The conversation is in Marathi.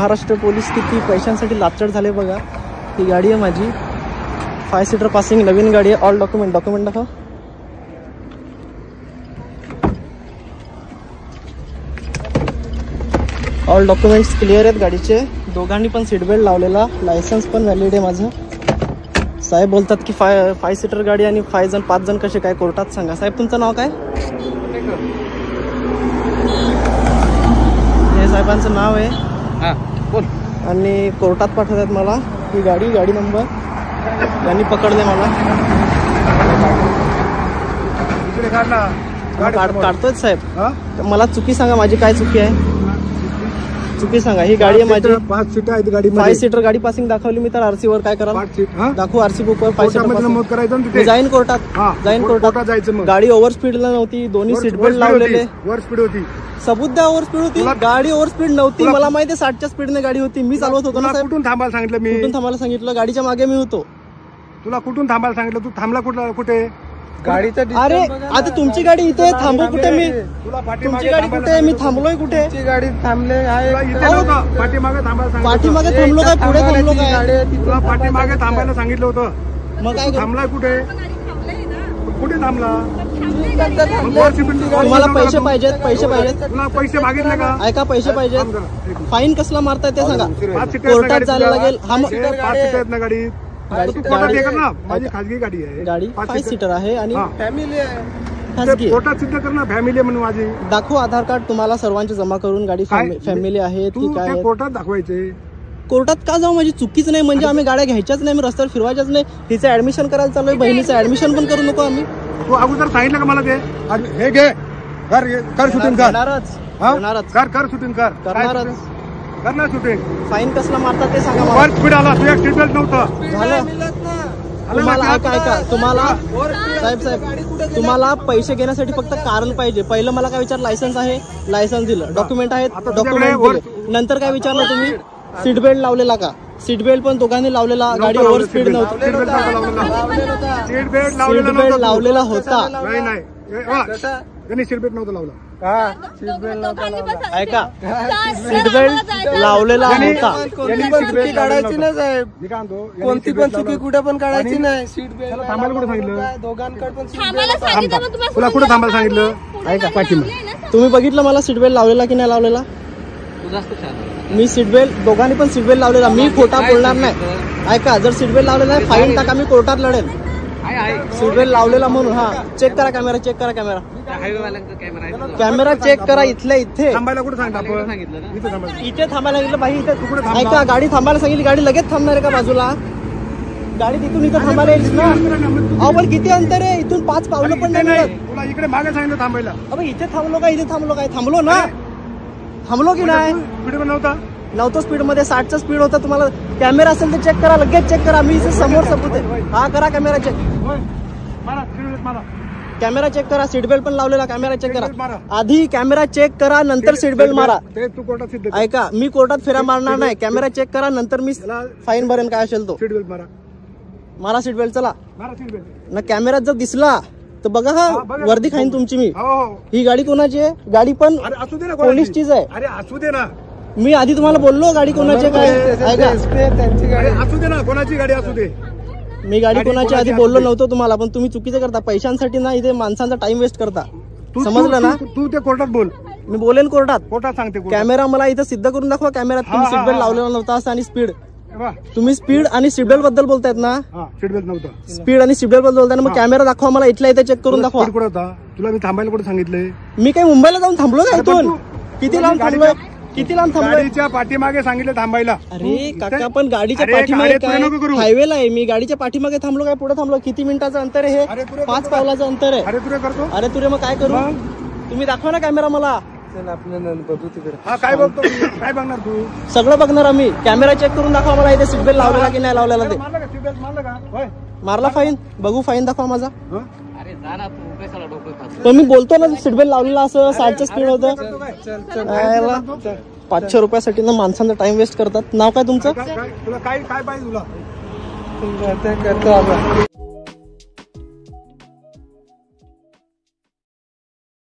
महाराष्ट्र पोलीस किती पैशांसाठी लाचड झाले बघा। ही गाडी आहे माझी 5 सीटर पासिंग, नवीन गाडी आहे। ऑल डॉक्युमेंट दाखव। ऑल डॉक्युमेंट्स क्लिअर आहेत गाडीचे। दोघांनी पण सीट बेल्ट लावलेला, लायसन्स पण व्हॅलिड आहे माझं। साहेब बोलतात की 5 सीटर गाडी आणि 5 जण कसे काय कोर्टात सांगा। साहेब तुमचं नाव काय? हे साहेबांचं नाव आहे आणि कोर्टात पाठवतात मला। ही गाडी नंबर यांनी पकडले मला। काढतोय साहेब, मला चुकी सांगा, माझी काय चुकी आहे? चुकी सांगा। ही गाडी आहे माझी 5 सीटर आहे गाडी, 5 सीटर गाडी पासिंग दाखवली मी तर आरसी वर काय करा दाखवू? आरसी बुक वर 5 सीटर नमूद करायचं मी जाईन कोर्टात जायचं। मग गाडी ओव्हर स्पीडला नव्हती, दोन्ही सीट बेल्ट लावलेले। ओव्हर स्पीड होती, सबूत द्या। ओव्हर स्पीड होती गाडी, ओव्हर स्पीड नव्हती। मला माहिती 60च्या स्पीडने गाडी होती, मी चालवत होतो ना साहेब। कुठून थांबायला सांगितलं? मी कुठून थांबायला सांगितलं? गाडीच्या मागे मी होतो। तुला कुठून थांबायला सांगितलं? तू थांबला कुठे? गाडीचा अरे आता तुमची गाडी इथे, थांबू कुठे मी? तुमची गाडी कुठे? मी थांबलोय कुठे? गाडी थांबले आहे पाठीमागे थांबायला, पाठीमागे थांबलो काय, पुढे थांबलो काय? तुला पाठीमागे थांबायला सांगितलं होतं, मग काय थांबलाय कुठे थांबला? तुम्हाला पैसे पाहिजेत? तुला पैसे मागितले का? ऐका, पैसे पाहिजेत। फाईन कसला मारताय ते सांगा, कोर्टात जायला लागेल। 5 सीटर ना गाडी, माझी खाजगी गाडी आहे। गाडी 5 सीटर आहे आणि फॅमिली आहे, कोर्टात सिद्ध कर ना फॅमिली आहे म्हणून माझी। दाखवू आधार कार्ड तुम्हाला सर्वांचे जमा करून गाडी फॅमिली आहे की काय? कोर्टात दाखवायचे। कोर्टात का जाऊ? माझी चुकीच नाही म्हणजे आम्ही गाड्या घ्यायच्याच नाही, मी रस्त्यावर फिरवायच्याच नाही। तिचं ऍडमिशन करायला चालू आहे, बहिणीचं ऍडमिशन पण करू नको आम्ही। तू अगोदर सांगितलं का मला? ते हे घे, कर शूटिंग कर शूटिंग कर ना शूटिंग। फाईन कसला मारतात ते सांगा। ओव्हर स्पीड आला, तुझ्या सीट बेल्ट नव्हतं झालं। तुम्हाला ऐका तुम्हाला साहेब तुम्हाला पैसे घेण्यासाठी फक्त कारण पाहिजे। पहिलं मला काय विचार? लायसन्स आहे, लायसन्स दिलं, डॉक्युमेंट आहेत, डॉक्युमेंट दिले। नंतर काय विचारलं तुम्ही? सीट बेल्ट लावलेला का? सीट बेल्ट पण दोघांनी लावलेला, गाडी ओव्हर स्पीड नव्हती। सीट बेल्ट लावलेला होता। नाही सीट बेल्ट नव्हतं लावला। ऐका, सीट बेल्ट लावलेला होता। चुकी काढायची नाही साहेब, कोणती पण चुकी कुठे पण काढायची नाही। सीट बेल्ट थांबायला कुठे सांगितलं? दोघांकडे पण तुला कुठे थांबायला सांगितलं? ऐका पाठीमागे तुम्ही बघितलं मला सीट बेल्ट लावलेला की नाही लावलेला? मी सीट बेल्ट, दोघांनी पण सीट बेल्ट लावलेला, मी खोटा बोलणार नाही। ऐका, जर सीट बेल्ट लावलेला आहे फाईन टाका, मी कोर्टात लढेल। सीट बेल्ट लावलेला म्हणून हा चेक करा कॅमेरा, चेक करा कॅमेरा चेक करा। इथे थांबायला कुठे सांगितलं? इथे थांबायला सांगितलं भाई, इथे ऐका, गाडी थांबायला सांगितली, गाडी लगेच थांबणार आहे का बाजूला? गाडी तिथून इथं थांबायला येईल ना? अहो पण किती अंतर आहे इथून? 5 पावलं पण नाही। तुला इकडे मागे सांगितलं थांबायला। अबे इथे थांबलो का? इथे थांबलो काय? थांबलो ना? थांबलो की नाही? स्पीड नव्हतं स्पीड मध्ये, 60चा स्पीड होता। तुम्हाला कॅमेरा असेल तर चेक करा, लगेच चेक करा। मी इथे समोर सबूत आहे। हा करा कॅमेरा चेक, कॅमेरा चेक करा। सीट बेल्ट पण लावलेला, कॅमेरा चेक करा। आधी कॅमेरा चेक करा, नंतर सीट बेल्ट मारा। ऐका, मी कोर्टात फेरा मारणार नाही। कॅमेरा चेक करा, नंतर मी फाईन भरेन काय असेल तो। सीट बेल्ट मारा सीट बेल्ट, चला ना। कॅमेरात जर दिसला तर बघा, हा वर्दी खाईन तुमची मी। ही गाडी कोणाची आहे? गाडी पण पोलीसचीच आहे। अरे असू दे ना, मी आधी तुम्हाला बोललो गाडी कोणाची काय? असू दे ना, कोणाची गाडी असू दे। मी गाडी कोणाची आधी बोललो नव्हतो तुम्हाला, पण तुम्ही चुकीचं करता। पैशांसाठी ना इथे माणसांचा टाइम वेस्ट करता, समजलं ना? तू ते कोर्टात बोल, मी बोलेन कोर्टात सांगते। कॅमेरा मला इथं सिद्ध करून दाखवा, कॅमेरात तुम्ही सीट बेल्ट लावलेला नव्हता असं, आणि स्पीड तुम्ही स्पीड आणि सीट बेल्ट बद्दल बोलतायत ना? सीट बेल्ट नव्हतं, स्पीड आणि सीट बेल्ट बद्दल बोलताय ना? मग कॅमेरा दाखवा मला, इथल्या इथे चेक करून दाखवा। तुला मी थांबायला कुठे सांगितलंय? मी काही मुंबईला जाऊन थांबलो का? इथून किती लांब थांबलोय? किती लांब थांबलोय? गाडीच्या पाठीमागे सांगितलं थांबायला। अरे काका, पण गाडीच्या पाठीमागे हायवेला आहे मी, गाडीच्या पाठीमागे थांबलो काय? पुढे थांबलो? किती मिनिटाचं अंतर आहे हे? 5 पावलाचं अंतर आहे। अरे तुरे मग काय करू? तुम्ही दाखवा ना कॅमेरा मला। काय बघतो? काय बघणार तू? सगळं बघणार आम्ही। कॅमेरा चेक करून दाखवा मला, इथे सीट बेल्ट लावलेला की नाही लावलेला ते। मारला फाईन? बघू फाईन दाखवा माझा। पण मी बोलतो ना सीट बेल्ट लावलेला असं, 60चं स्पीड होतं। 500 रुपयासाठी ना माणसांचा टाइम वेस्ट करतात। नाव काय तुमचं? काय पाहिजे तुला?